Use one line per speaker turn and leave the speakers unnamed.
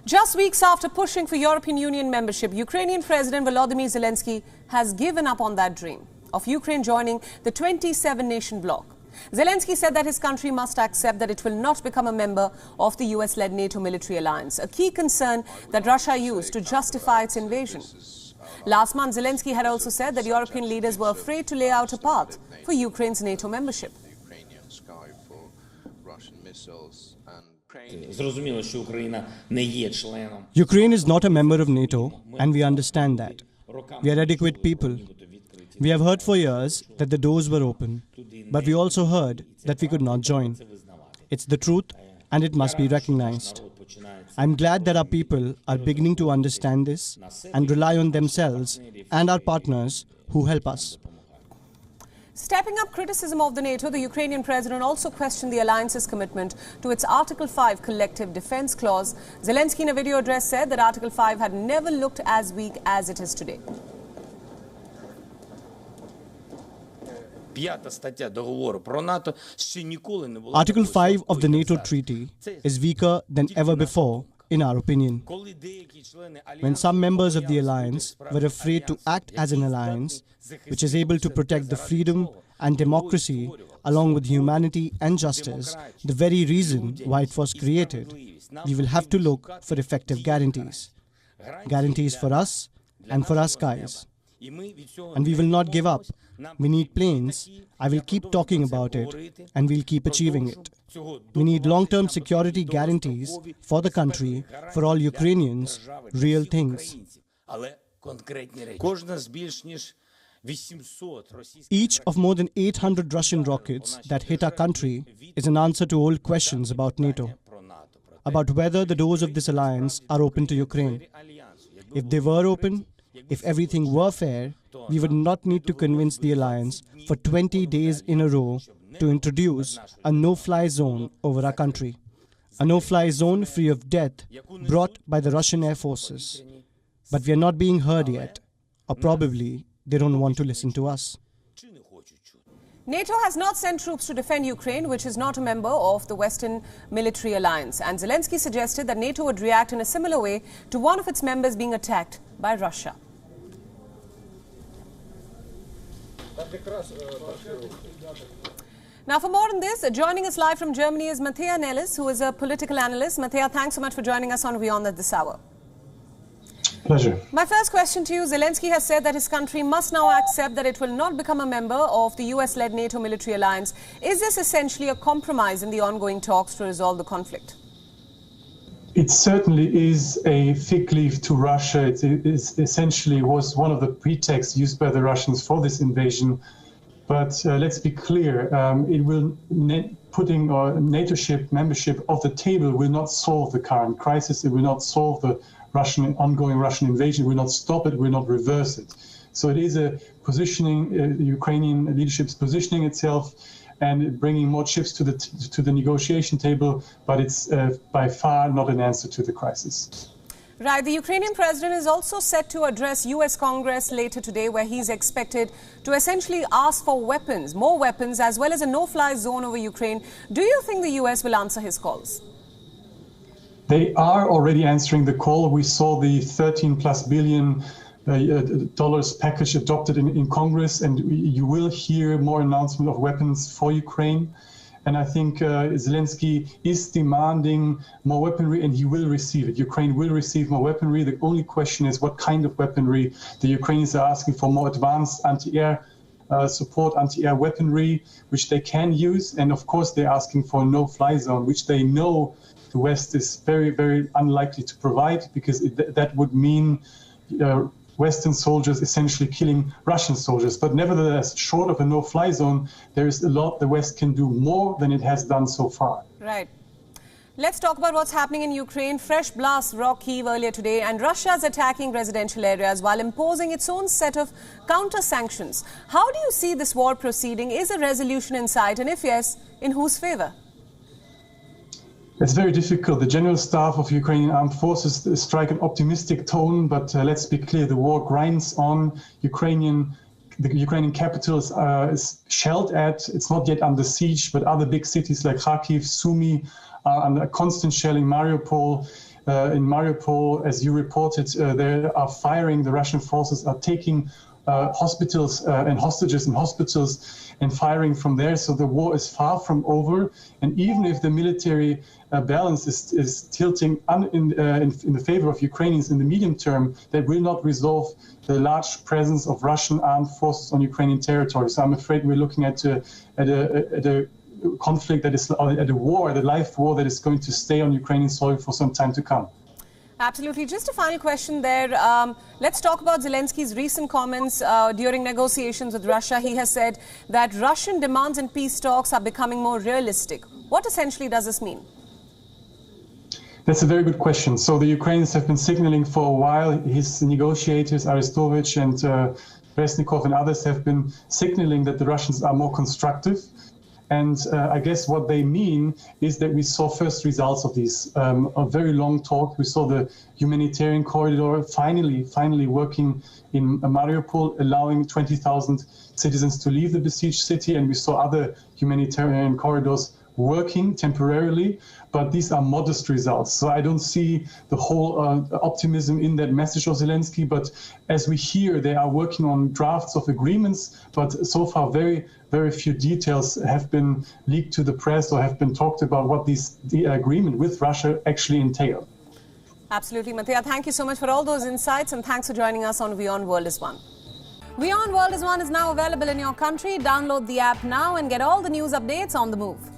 Just weeks after pushing for European Union membership, Ukrainian President Volodymyr Zelensky has given up on that dream of Ukraine joining the 27-nation bloc. Zelensky said that his country must accept that it will not become a member of the US-led NATO military alliance, a key concern that Russia used to justify its invasion. Last month, Zelensky had also said that European leaders were afraid to lay out a path for Ukraine's NATO membership.
Ukraine is not a member of NATO, and we understand that. We are adequate people. We have heard for years that the doors were open, but we also heard that we could not join. It's the truth, and it must be recognized. I'm glad that our people are beginning to understand this and rely on themselves and our partners who help us.
Stepping up criticism of the NATO, the Ukrainian president also questioned the alliance's commitment to its Article 5 collective defense clause. Zelensky in a video address said that Article 5 had never looked as weak as it is today.
Article 5 of the NATO treaty is weaker than ever before, in our opinion. When some members of the alliance were afraid to act as an alliance, which is able to protect the freedom and democracy along with humanity and justice, the very reason why it was created, we will have to look for effective guarantees. Guarantees for us and for our skies. And we will not give up. We need planes. I will keep talking about it, and we'll keep achieving it. We need long-term security guarantees for the country, for all Ukrainians, real things. Each of more than 800 Russian rockets that hit our country is an answer to old questions about NATO, about whether the doors of this alliance are open to Ukraine. If they were open, if everything were fair, we would not need to convince the alliance for 20 days in a row to introduce a no-fly zone over our country. A no-fly zone free of death brought by the Russian air forces. But we are not being heard yet, or probably they don't want to listen to us.
NATO has not sent troops to defend Ukraine, which is not a member of the Western military alliance. And Zelensky suggested that NATO would react in a similar way to one of its members being attacked by Russia. Now, for more on this, joining us live from Germany is Mattea Nellis, who is a political analyst. Mattea, thanks so much for joining us on WION at this hour.
Pleasure.
My first question to you, Zelensky has said that his country must now accept that it will not become a member of the US-led NATO military alliance. Is this essentially a compromise in the ongoing talks to resolve the conflict?
It certainly is a fig leaf to Russia. It essentially was one of the pretexts used by the Russians for this invasion. But let's be clear, putting NATO membership off the table will not solve the current crisis. It will not solve the ongoing Russian invasion. It will not stop it. It will not reverse it. So it is a positioning, the Ukrainian leadership's positioning itself and bringing more chips to the negotiation table, but it's by far not an answer to the crisis.
Right. The Ukrainian president is also set to address US Congress later today, where he's expected to essentially ask for weapons, more weapons, as well as a no-fly zone over Ukraine. Do you think the US will answer his calls?
They are already answering the call. We saw the $13+ billion package adopted in Congress, and you will hear more announcement of weapons for Ukraine. And I think Zelensky is demanding more weaponry, and he will receive it. Ukraine will receive more weaponry. The only question is what kind of weaponry. The Ukrainians are asking for more advanced anti-air support, anti-air weaponry, which they can use. And of course, they're asking for a no-fly zone, which they know the West is very, very unlikely to provide, because that would mean Western soldiers essentially killing Russian soldiers. But nevertheless, short of a no-fly zone, there is a lot the West can do more than it has done so far.
Right. Let's talk about what's happening in Ukraine. Fresh blasts rocked Kyiv earlier today, and Russia's attacking residential areas while imposing its own set of counter-sanctions. How do you see this war proceeding? Is a resolution in sight? And if yes, in whose favor?
It's very difficult. The General Staff of Ukrainian Armed Forces strike an optimistic tone, but let's be clear, the war grinds on. The Ukrainian capital is shelled at. It's not yet under siege, but other big cities like Kharkiv, Sumy are under constant shelling, Mariupol. in Mariupol, as you reported, they are firing, the Russian forces are taking hospitals and hostages in hospitals and firing from there. So the war is far from over. And even if the military balance is tilting in the favor of Ukrainians in the medium term, that will not resolve the large presence of Russian armed forces on Ukrainian territory. So I'm afraid we're looking at a conflict that is at a war, at a live war that is going to stay on Ukrainian soil for some time to come.
Absolutely. Just a final question there. Let's talk about Zelensky's recent comments during negotiations with Russia. He has said that Russian demands in peace talks are becoming more realistic. What essentially does this mean?
That's a very good question. So the Ukrainians have been signaling for a while. His negotiators, Arestovich and Resnikov and others, have been signaling that the Russians are more constructive. And I guess what they mean is that we saw first results of these, a very long talk. We saw the humanitarian corridor finally working in Mariupol, allowing 20,000 citizens to leave the besieged city. And we saw other humanitarian corridors working temporarily, but these are modest results. So I don't see the whole optimism in that message of Zelensky, but as we hear, they are working on drafts of agreements, but so far very few details have been leaked to the press or have been talked about what the agreement with Russia actually entail.
Absolutely, Mattia. Thank you so much for all those insights, and thanks for joining us on WION World is One. WION World is One is now available in your country. Download the app now and get all the news updates on the move.